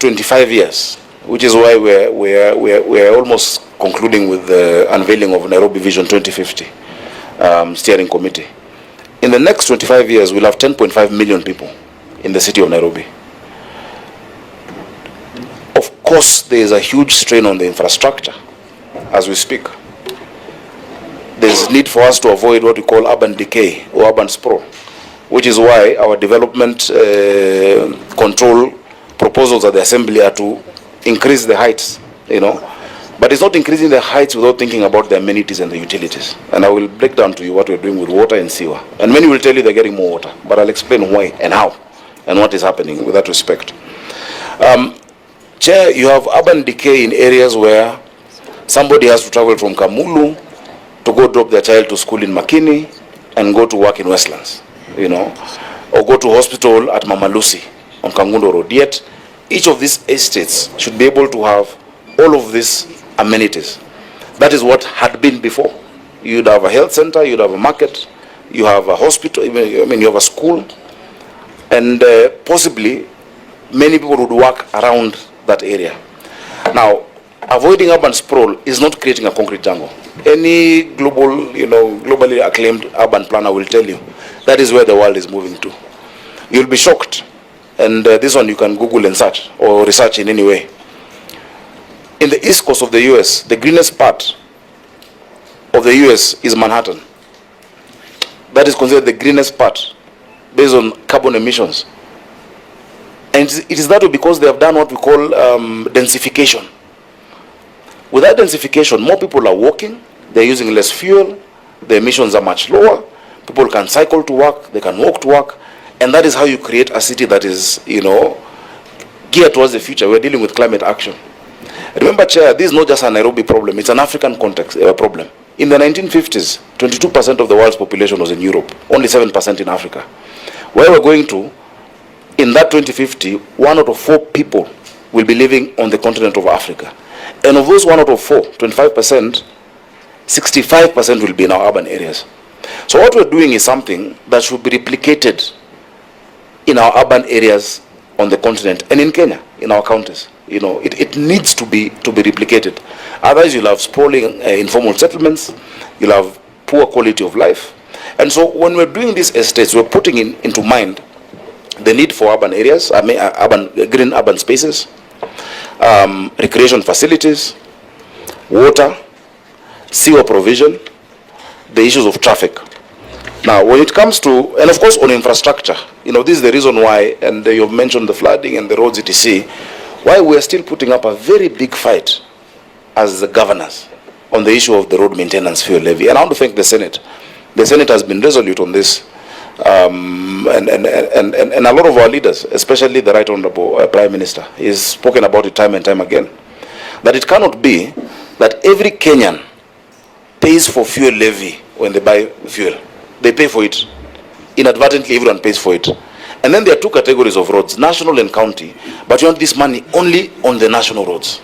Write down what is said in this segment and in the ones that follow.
25 years, which is why we're almost concluding with the unveiling of Nairobi Vision 2050 steering committee. In the next 25 years, we'll have 10.5 million people in the city of Nairobi. Of course, there is a huge strain on the infrastructure as we speak. There's need for us to avoid what we call urban decay or urban sprawl, which is why our development control proposals at the assembly are to increase the heights, But it's not increasing the heights without thinking about the amenities and the utilities. And I will break down to you what we're doing with water and sewer. And many will tell you they're getting more water, but I'll explain why and how and what is happening with that respect. Chair, you have urban decay in areas where somebody has to travel from Kamulu to go drop their child to school in Makini and go to work in Westlands, or go to hospital at Mama Lucy on Kangundo Road. Yet, each of these estates should be able to have all of these amenities. That is what had been before. You'd have a health center, you'd have a market, you have a hospital, you have a school, and possibly many people would work around that area. Now, avoiding urban sprawl is not creating a concrete jungle. Any globally acclaimed urban planner will tell you that is where the world is moving to. You'll be shocked. And this one you can Google and search or research in any way. In the east coast of the US, the greenest part of the US is Manhattan. That is considered the greenest part based on carbon emissions. And it is that way because they have done what we call densification. With that densification, more people are walking, they're using less fuel, the emissions are much lower, people can cycle to work, they can walk to work, and that is how you create a city that is, geared towards the future. We're dealing with climate action. Remember, Chair, this is not just a Nairobi problem, it's an African context problem. In the 1950s, 22% of the world's population was in Europe, only 7% in Africa. Where we're going to, in that 2050, 1 out of 4 people will be living on the continent of Africa. And of those 1 out of 4, 25%, 65% will be in our urban areas. So what we're doing is something that should be replicated in our urban areas on the continent and in Kenya, in our counties. It needs to be replicated. Otherwise, you'll have sprawling informal settlements, you'll have poor quality of life. And so when we're doing these estates, we're putting into mind the need for urban areas, green urban spaces, recreation facilities, water, sewer provision, the issues of traffic. Now, when it comes to, and of course on infrastructure, this is the reason why, and you've mentioned the flooding and the roads etc., why we're still putting up a very big fight as the governors on the issue of the road maintenance fuel levy. And I want to thank the Senate. The Senate has been resolute on this. And a lot of our leaders, especially the Right Honorable Prime Minister, has spoken about it time and time again, that it cannot be that every Kenyan pays for fuel levy when they buy fuel. They pay for it. Inadvertently, everyone pays for it. And then there are 2 categories of roads, national and county, but you want this money only on the national roads.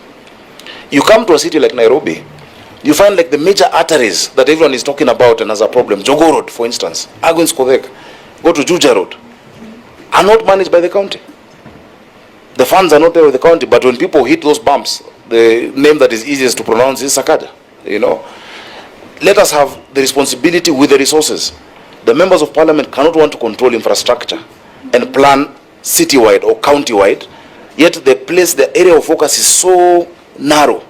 You come to a city like Nairobi, you find like the major arteries that everyone is talking about and has a problem, Jogoo Road, for instance, Agwins Kodhek, go to Juja Road, are not managed by the county. The funds are not there with the county, but when people hit those bumps, the name that is easiest to pronounce is Sakaja. Let us have the responsibility with the resources. The members of parliament cannot want to control infrastructure and plan citywide or countywide, yet the area of focus is so narrow.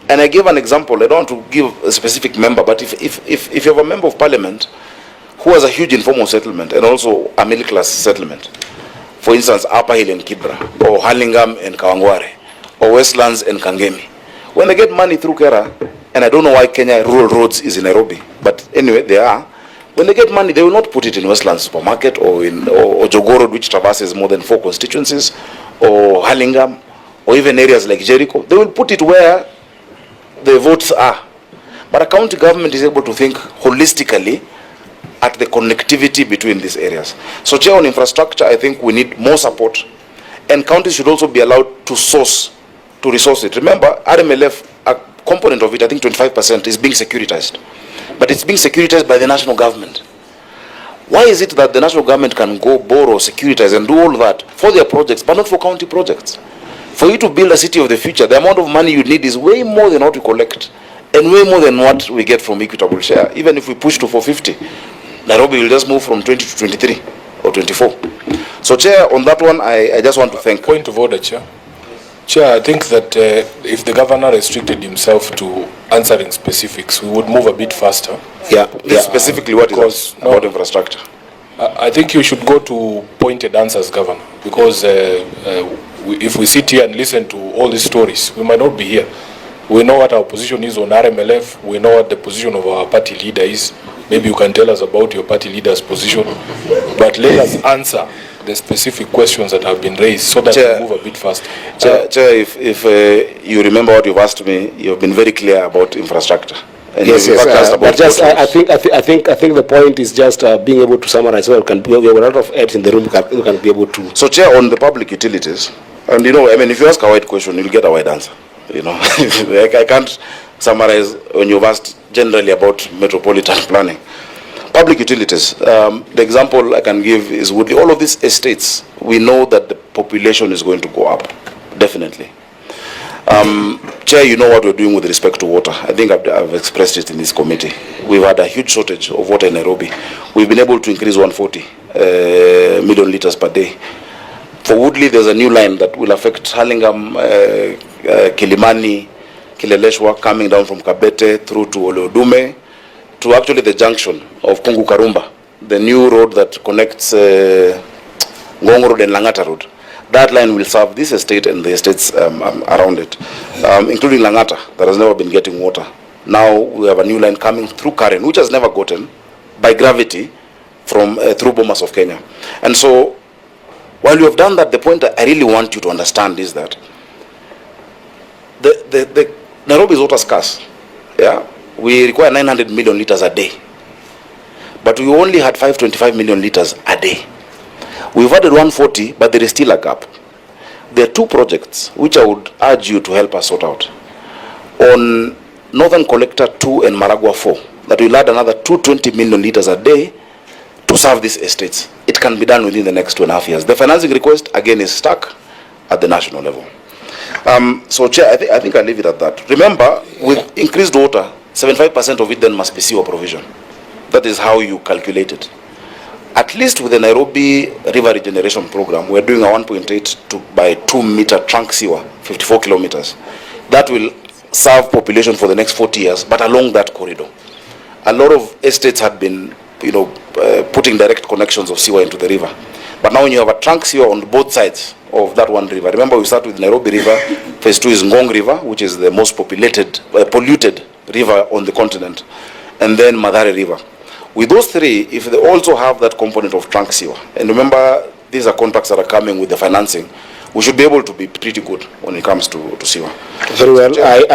And I gave an example. I don't want to give a specific member, but if you have a member of parliament who has a huge informal settlement and also a middle class settlement, for instance, Upper Hill and Kibra, or Hurlingham and Kawangware, or Westlands and Kangemi, when they get money through Kera, and I don't know why Kenya rural roads is in Nairobi, but anyway, they are. When they get money, they will not put it in Westlands Supermarket or Jogoo Road, which traverses more than 4 constituencies, or Hurlingham, or even areas like Jericho. They will put it where the votes are. But a county government is able to think holistically at the connectivity between these areas. So, Chair, on infrastructure, I think we need more support, and counties should also be allowed to resource it. Remember, RMLF, a component of it, I think 25%, is being securitized. But it's being securitized by the national government. Why is it that the national government can go borrow, securitize, and do all that for their projects, but not for county projects? For you to build a city of the future, the amount of money you need is way more than what we collect, and way more than what we get from equitable share. Even if we push to 450, Nairobi will just move from 20 to 23 or 24. So, Chair, on that one, I just want to thank. Point of order, Chair. Chair, I think that if the governor restricted himself to answering specifics, we would move a bit faster. Yeah. Specifically, what is about infrastructure? I think you should go to pointed answers, Governor, because if we sit here and listen to all these stories, we might not be here. We know what our position is on RMLF. We know what the position of our party leader is. Maybe you can tell us about your party leader's position. But let us answer the specific questions that have been raised so that we move a bit faster. Chair, if you remember what you've asked me, you've been very clear about infrastructure. And yes. But just I think the point is just being able to summarize. So we have a lot of heads in the room who can be able to. So, Chair, on the public utilities, and if you ask a wide question, you'll get a wide answer. I can't summarize when you've asked generally about metropolitan planning. Public utilities, the example I can give is with all of these estates, we know that the population is going to go up, definitely. Chair, you know what we're doing with respect to water. I think I've expressed it in this committee. We've had a huge shortage of water in Nairobi. We've been able to increase 140 million liters per day. For Woodley, there's a new line that will affect Hurlingham, Kilimani, Kileleshwa, coming down from Kabete through to Oleodume, to actually the junction of Kungu Karumba, the new road that connects Ngong Road and Langata Road. That line will serve this estate and the estates around it, including Langata, that has never been getting water. Now we have a new line coming through Karen, which has never gotten by gravity from through Bomas of Kenya. And so, while you have done that, the point that I really want you to understand is that the Nairobi is water scarce. Yeah, we require 900 million liters a day, but we only had 525 million liters a day. We've added 140, but there is still a gap. There are two projects which I would urge you to help us sort out. On Northern Collector 2 and Maragua 4, that will add another 220 million liters a day to serve these estates. It can be done within the next 2.5 years. The financing request, again, is stuck at the national level. So, Chair, I think I'll leave it at that. Remember, with increased water, 75% of it then must be sewer provision. That is how you calculate it. At least with the Nairobi River Regeneration Program, we're doing a 1.8 by 2 meter trunk sewer, 54 kilometers. That will serve population for the next 40 years, but along that corridor. A lot of estates had been, putting direct connections of sewer into the river. But now when you have a trunk sewer on both sides of that one river, remember we start with Nairobi River, phase 2 is Ngong River, which is the most polluted river on the continent, and then Mathare River. With those three, if they also have that component of trunk sewer, and remember these are contracts that are coming with the financing, we should be able to be pretty good when it comes to sewer. Very well.